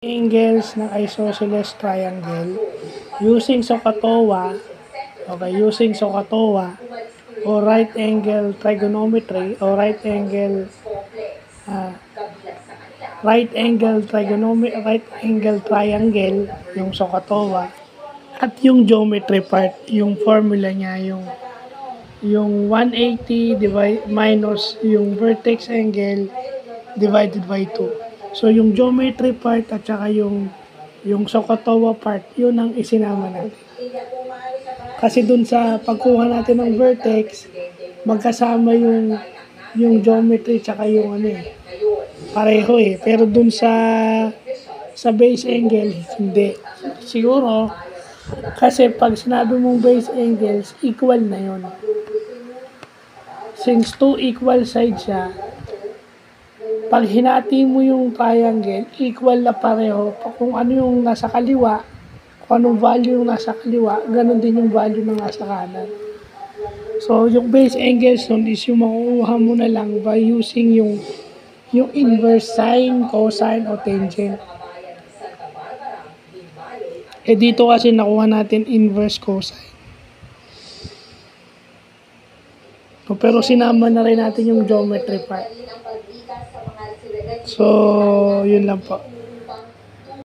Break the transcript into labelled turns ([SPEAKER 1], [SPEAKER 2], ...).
[SPEAKER 1] angles ng isosceles triangle using SOHCAHTOA, okay, using SOHCAHTOA o right angle trigonometry o right angle triangle, yung SOHCAHTOA, at yung geometry part, yung formula niya, yung 180 minus yung vertex angle divided by 2. So yung geometry part at saka yung SOHCAHTOA part, yun ang isinama natin. Kasi dun sa pagkuha natin ng vertex, magkasama yung geometry tsaka yung pareho Pero dun sa base angle, hindi. Siguro, kasi pag sinabi mong base angles, equal na yon. Since 2 equal sides siya, pag hinati mo yung triangle, equal na pareho. Kung ano yung nasa kaliwa, kung anong value yung nasa kaliwa, ganun din yung value ng nasa kanan. So, yung base angles nun is yung makukuha mo na lang by using yung inverse sine, cosine, o tangent. Dito kasi nakuha natin inverse cosine. Pero sinama na rin natin yung geometry part. So, yun lang po.